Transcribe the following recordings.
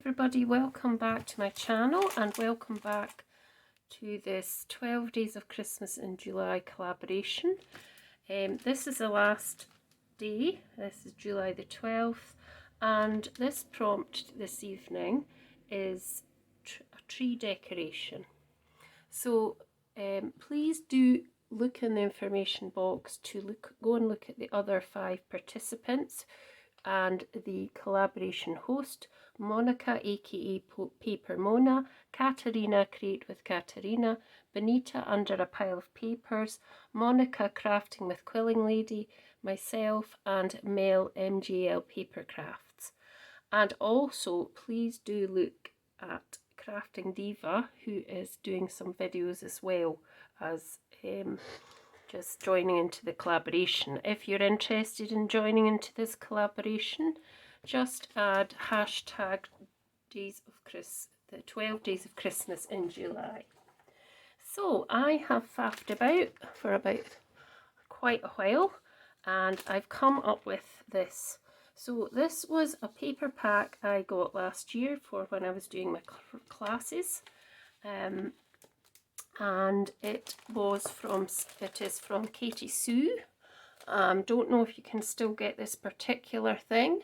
everybody, welcome back to my channel and welcome back to this 12 Days of Christmas in July collaboration. This is the last day, this is July the 12th, and this prompt this evening is a tree decoration. So please do look in the information box to go and look at the other 5 participants and the collaboration host, Monica aka Paper Mona, Katarina Create with Katarina, Benita Under a Pile of Papers, Monica Crafting with Quilling Lady, myself and Mel MJL Paper Crafts. And also please do look at Crafting Diva, who is doing some videos as well as just joining into the collaboration. If you're interested in joining into this collaboration, just add hashtag the 12 Days of Christmas in July. So I have faffed about for quite a while and I've come up with this. So this was a paper pack I got last year for when I was doing my classes. And it is from Katie Sue. Don't know if you can still get this particular thing,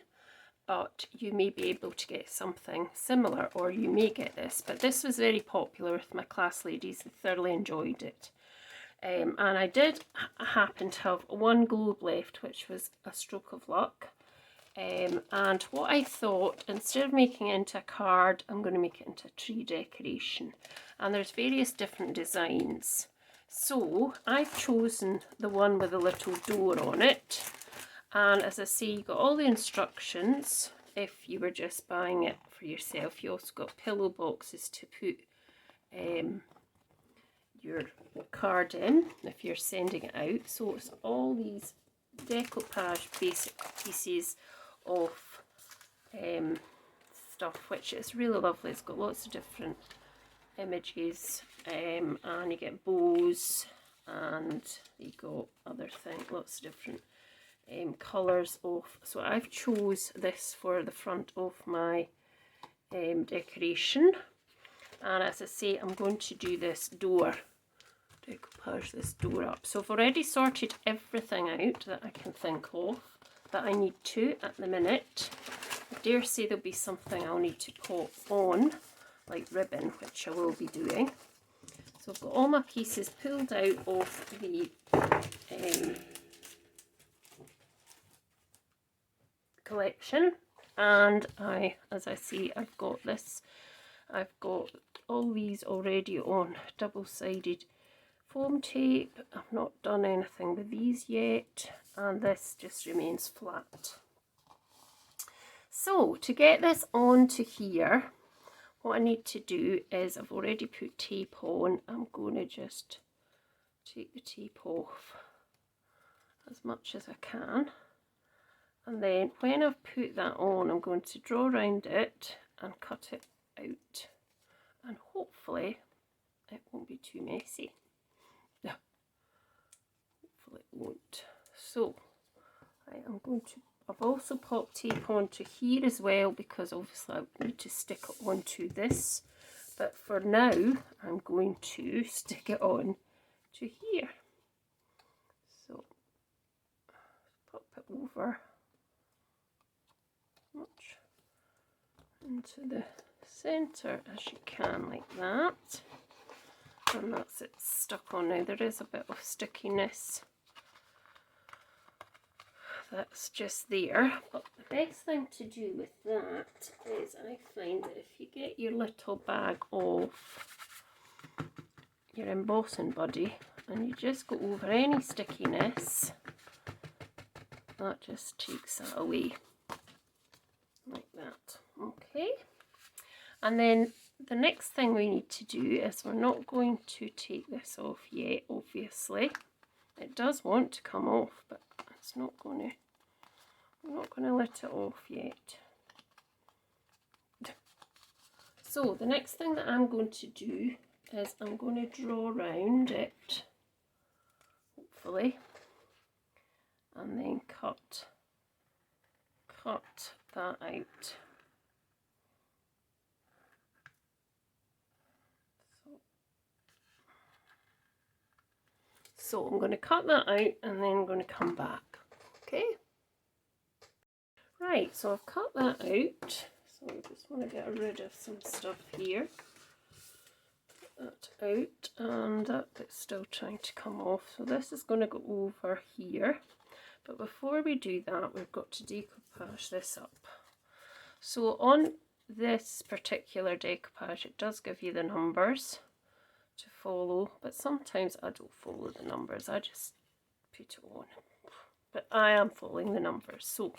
but you may be able to get something similar, or you may get this. But this was very popular with my class ladies, and thoroughly enjoyed it. And I did happen to have one globe left, which was a stroke of luck. And what I thought, instead of making it into a card, I'm going to make it into a tree decoration. And there's various different designs. So I've chosen the one with a little door on it. And as I say, you got all the instructions if you were just buying it for yourself. You also got pillow boxes to put your card in if you're sending it out. So it's all these decoupage basic pieces of stuff, which is really lovely. It's got lots of different images, and you get bows, and you got other things, lots of different colours of. So I've chose this for the front of my decoration, and as I say, I'm going to do this door, decoupage this door up. So I've already sorted everything out that I can think of that I need to at the minute. I dare say there'll be something I'll need to pop on, like ribbon, which I will be doing. So I've got all my pieces pulled out of the collection, and as I say, I've got all these already on double-sided foam tape. I've not done anything with these yet, and this just remains flat. So to get this onto here, what I need to do is, I've already put tape on. I'm going to just take the tape off as much as I can, and then when I've put that on, I'm going to draw around it and cut it out, and hopefully it won't be too messy. Hopefully it won't. So I've also popped tape onto here as well, because obviously I need to stick it onto this, but for now I'm going to stick it on to here. So pop it over much into the centre as you can, like that, and that's it stuck on. Now there is a bit of stickiness that's just there, but the best thing to do with that is, I find that if you get your little bag of your embossing buddy and you just go over any stickiness, that just takes that away like that. Okay, and then the next thing we need to do is, we're not going to take this off yet, obviously. It does want to come off, but it's not going to. I'm not going to let it off yet. So the next thing that I'm going to do is, I'm going to draw around it, hopefully, and then cut that out. So I'm going to cut that out and then I'm going to come back. Okay. Right, so I've cut that out. So I just want to get rid of some stuff here. Put that out, and that bit's still trying to come off. So this is going to go over here. But before we do that, we've got to decoupage this up. So on this particular decoupage, it does give you the numbers to follow, but sometimes I don't follow the numbers, I just put it on. But I am following the numbers, so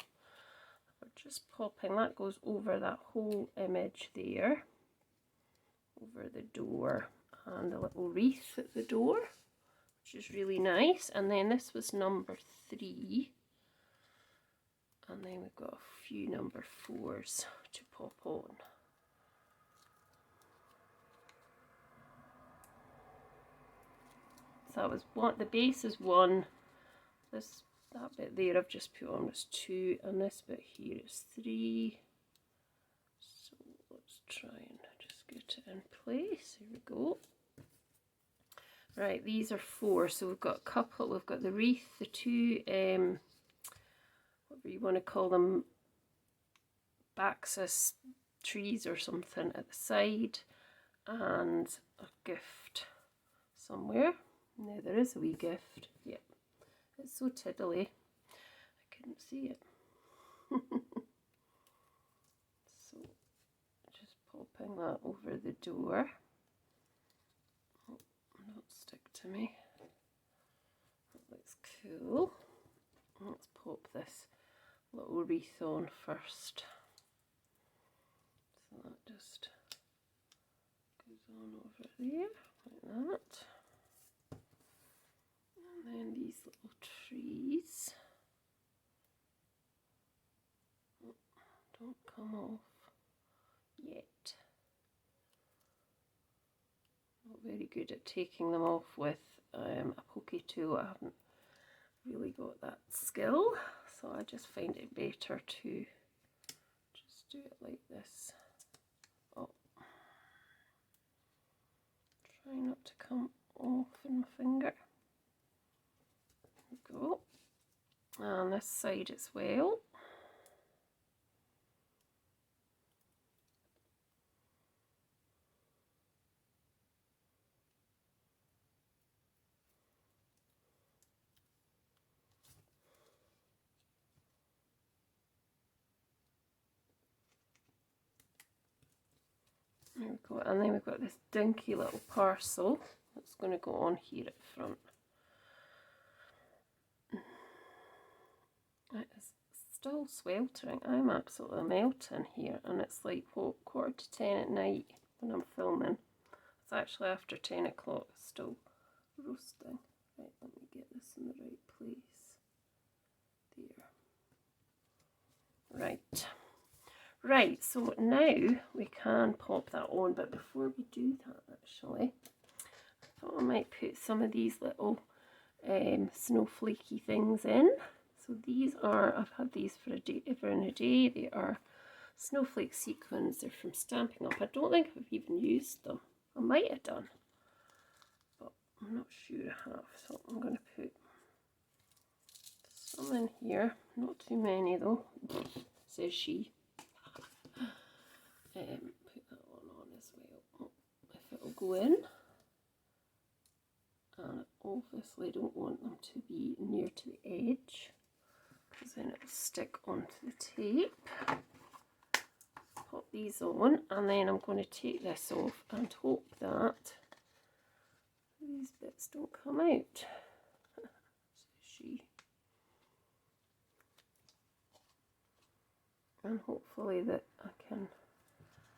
we're just popping, that goes over that whole image there, over the door and the little wreath at the door, which is really nice. And then this was number 3, and then we've got a few number 4s to pop on. So that was 1, the base is 1, that bit there I've just put on was 2, and this bit here is 3. So let's try and just get it in place. Here we go. Right, these are 4, so we've got a couple, we've got the wreath, the 2, whatever you want to call them, Baxus trees or something at the side, and a gift somewhere. No, there is a wee gift. Yep. It's so tiddly. I couldn't see it. So, just popping that over the door. Oh, don't stick to me. That looks cool. Let's pop this little wreath on first. So that just goes on over there, like that. And then these little trees. Oh, don't come off yet. Not very good at taking them off with a pokey tool. I haven't really got that skill, so I just find it better to just do it like this. Oh, try not to come off in my finger. Go, and this side as well. There we go, and then we've got this dinky little parcel that's going to go on here at the front. It is still sweltering. I'm absolutely melting here, and it's like, what, 9:45 at night when I'm filming. It's actually after 10 o'clock, it's still roasting. Right, let me get this in the right place. There. Right. Right, so now we can pop that on, but before we do that, actually, I thought I might put some of these little snowflakey things in. So these are, I've had these for a day, They are snowflake sequins. They're from Stampin' Up. I don't think I've even used them. I might have done, but I'm not sure I have. So I'm going to put some in here. Not too many though, says she. Put that one on as well, if it'll go in. And obviously don't want them to be near to the edge, because then it'll stick onto the tape. Pop these on, and then I'm going to take this off and hope that these bits don't come out. And hopefully that I can,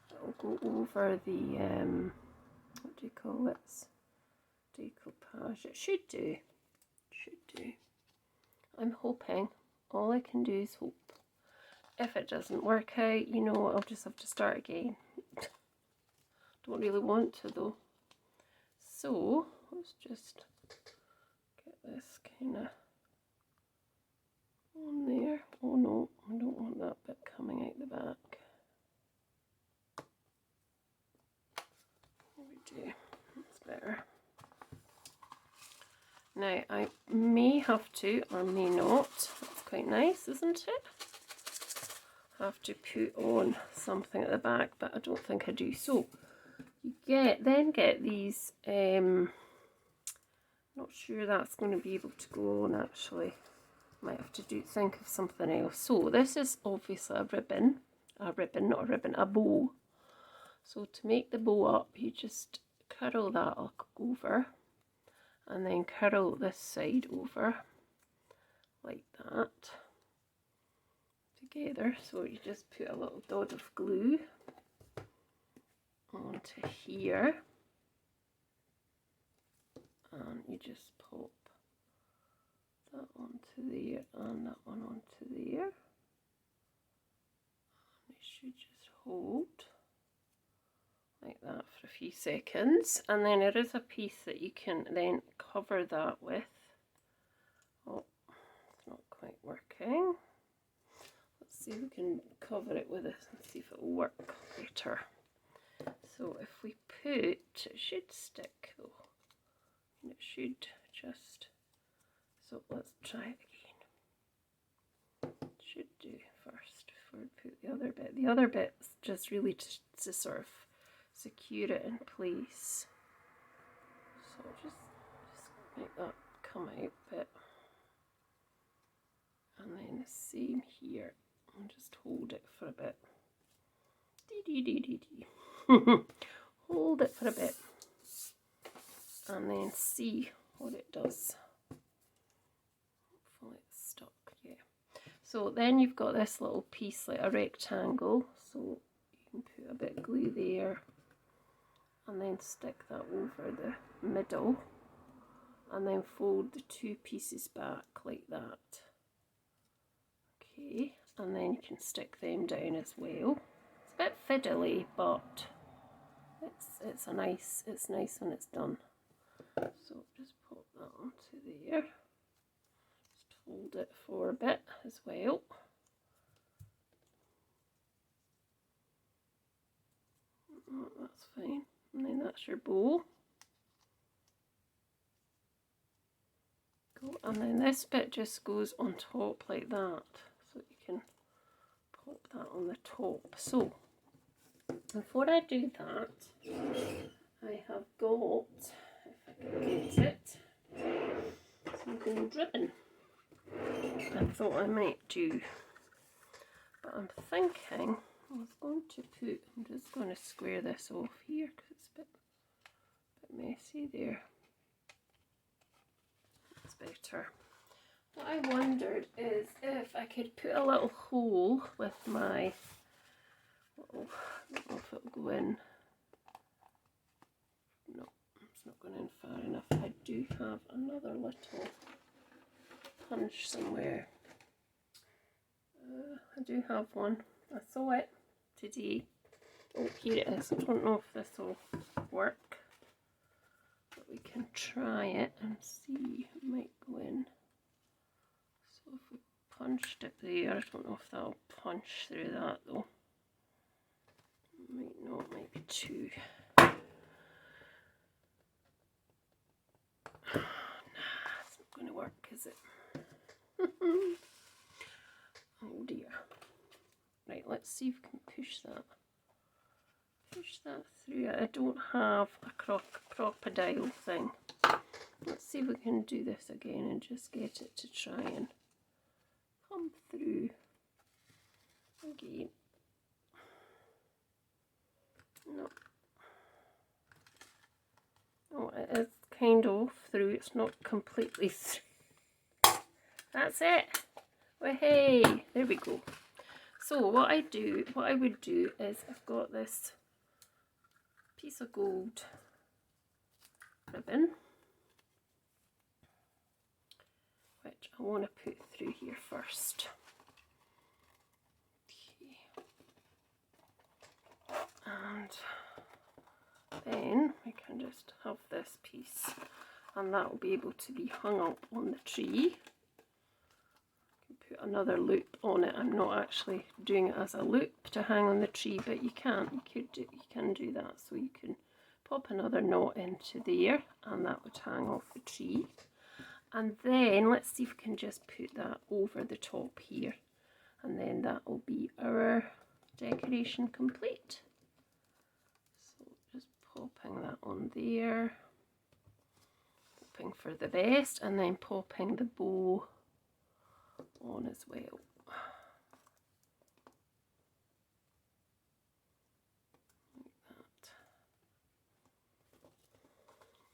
it'll go over the, what do you call it? Decoupage. It should do. I'm hoping. All I can do is hope. If it doesn't work out, you know, I'll just have to start again. Don't really want to though. So let's just get this kind of on there. Oh no, I don't want that bit coming out the back. There we do. That's better. Now I may have to or may not, that's quite nice, isn't it? Have to put on something at the back, but I don't think I do. So you then get these, not sure that's going to be able to go on actually. Might have to think of something else. So this is obviously a bow. So to make the bow up, you just curl that up over and then curl this side over like that together. So you just put a little dot of glue onto here and you just pop that onto there and that one onto there. It should just hold like that for a few seconds, and then there is a piece that you can then cover that with. Oh, it's not quite working. Let's see if we can cover it with this and see if it will work better. So if we put, it should stick though, and it should just, so let's try it again. It should do first before we put the other bit. The other bit's just really to sort of secure it in place. So just make that come out a bit. And then the same here. And just hold it for a bit. Hold it for a bit. And then see what it does. Hopefully it's stuck, yeah. So then you've got this little piece like a rectangle. So you can put a bit of glue there. And then stick that over the middle and then fold the two pieces back like that. Okay, and then you can stick them down as well. It's a bit fiddly, but it's nice when it's done. So just pop that onto there. Just hold it for a bit as well. Oh, that's fine. And then that's your bow. Cool. And then this bit just goes on top like that. So you can pop that on the top. So before I do that, I have got, if I can get it, some gold ribbon. I thought I might do, but I'm thinking I was going to put, I'm just going to square this off here because it's a bit messy there. That's better. What I wondered is if I could put a little hole with my little, I don't know if it'll go in. No, it's not going in far enough. I do have another little punch somewhere. I do have one. I saw it today. Oh, here it is. I don't know if this will work, but we can try it and see. It might go in. So if we punched it there, I don't know if that'll punch through that though. Might not, might be too. Nah, it's not going to work, is it? Oh dear. Right, let's see if we can push that. Push that through. I don't have a crocodile thing. Let's see if we can do this again and just get it to try and come through again. No. Oh, it is kind of through. It's not completely through. That's it. Well, hey, there we go. So what I would do is I've got this piece of gold ribbon, which I want to put through here first. Okay. And then we can just have this piece, and that will be able to be hung up on the tree. Put another loop on it. I'm not actually doing it as a loop to hang on the tree, but you can do that. So you can pop another knot into there and that would hang off the tree. And then let's see if we can just put that over the top here, and then that will be our decoration complete. So just popping that on there, hoping for the best, and then popping the bow on as well.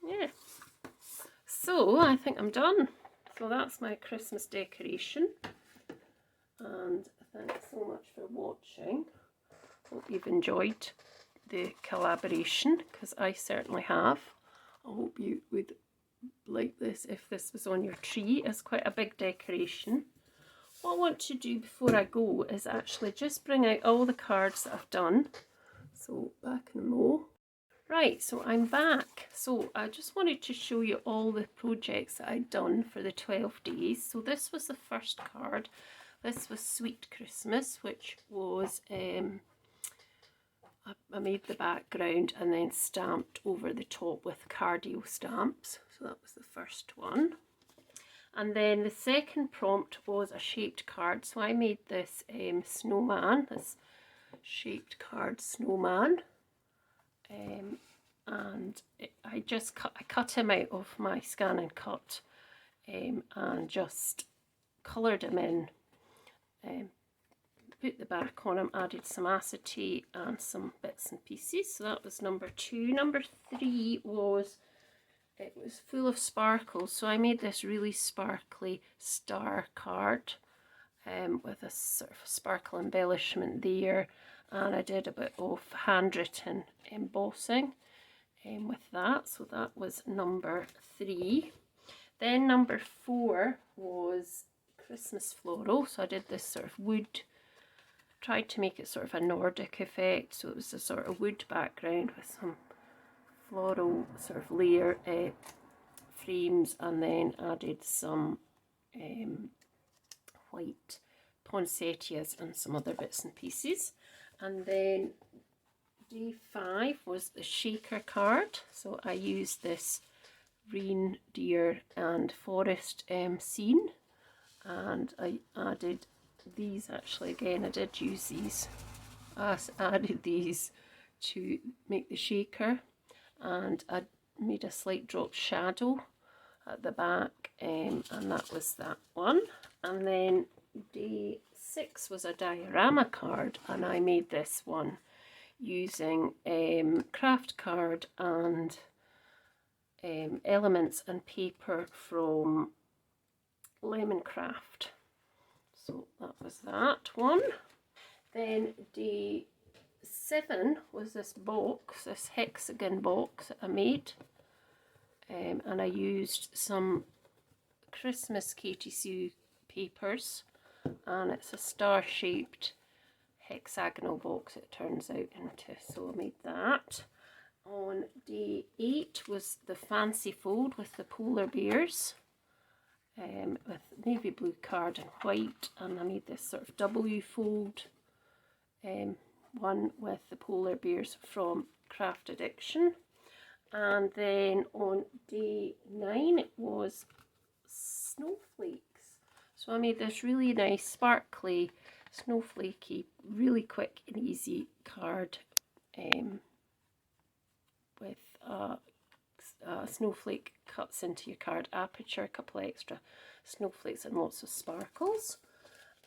Yeah, so I think I'm done. So that's my Christmas decoration, and thanks so much for watching. Hope you've enjoyed the collaboration, because I certainly have. I hope you would like this if this was on your tree. It's quite a big decoration. What I want to do before I go is actually just bring out all the cards that I've done. So back in the mo. Right, so I'm back. So I just wanted to show you all the projects that I'd done for the 12 days. So this was the first card. This was Sweet Christmas, which was, I made the background and then stamped over the top with cardio stamps. So that was the first one. And then the second prompt was a shaped card. So I made this snowman, this shaped card snowman. And I cut him out of my Scan and Cut and just coloured him in, put the back on him, added some acetate and some bits and pieces. So that was number 2. Number 3 was, it was full of sparkles, so I made this really sparkly star card with a sort of sparkle embellishment there, and I did a bit of handwritten embossing with that. So that was number 3. Then number 4 was Christmas Floral. So I did this sort of wood, tried to make it sort of a Nordic effect, so it was a sort of wood background with some floral sort of layer frames, and then added some white poinsettias and some other bits and pieces. And then day 5 was the shaker card. So I used this reindeer and forest scene, and I added these, actually again I did use these, I added these to make the shaker, and I made a slight drop shadow at the back, and that was that one. And then day 6 was a diorama card, and I made this one using craft card and elements and paper from Lemon Craft. So that was that one. Then day 7 was this box, this hexagon box that I made, and I used some Christmas KTC papers, and it's a star-shaped hexagonal box it turns out into, so I made that. On day 8 was the fancy fold with the polar bears, with navy blue card and white, and I made this sort of W fold one with the polar bears from Craft Addiction. And then on day 9 it was Snowflakes. So I made this really nice sparkly, snowflakey, really quick and easy card with snowflake cuts into your card aperture, a couple of extra snowflakes and lots of sparkles.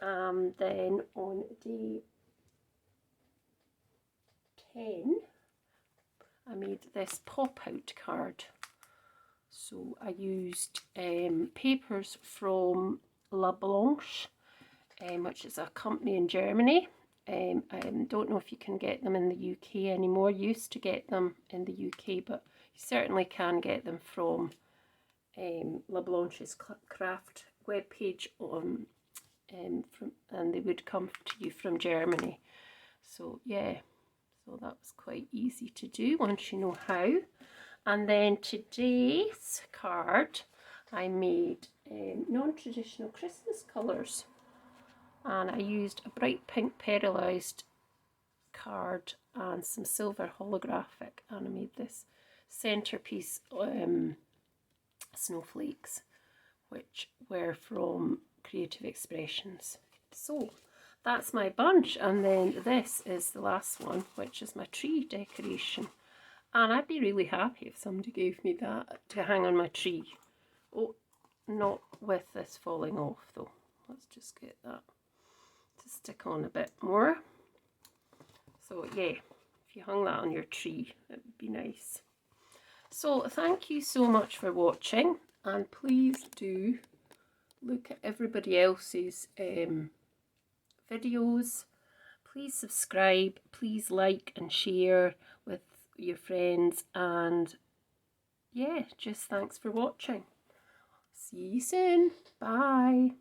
Then on day 10 I made this pop-out card. So I used papers from La Blanche, which is a company in Germany. I don't know if you can get them in the UK anymore. Used to get them in the UK, but you certainly can get them from La Blanche's craft webpage on, and they would come to you from Germany. So yeah, so that was quite easy to do once you know how. And then today's card, I made non-traditional Christmas colours, and I used a bright pink perlized card and some silver holographic, and I made this centerpiece snowflakes which were from Creative Expressions. So that's my bunch, and then this is the last one, which is my tree decoration. And I'd be really happy if somebody gave me that to hang on my tree. Oh, not with this falling off though. Let's just get that to stick on a bit more. So yeah, if you hung that on your tree, it would be nice. So thank you so much for watching, and please do look at everybody else's videos. Please subscribe, please like and share with your friends, and yeah, just thanks for watching. See you soon. Bye.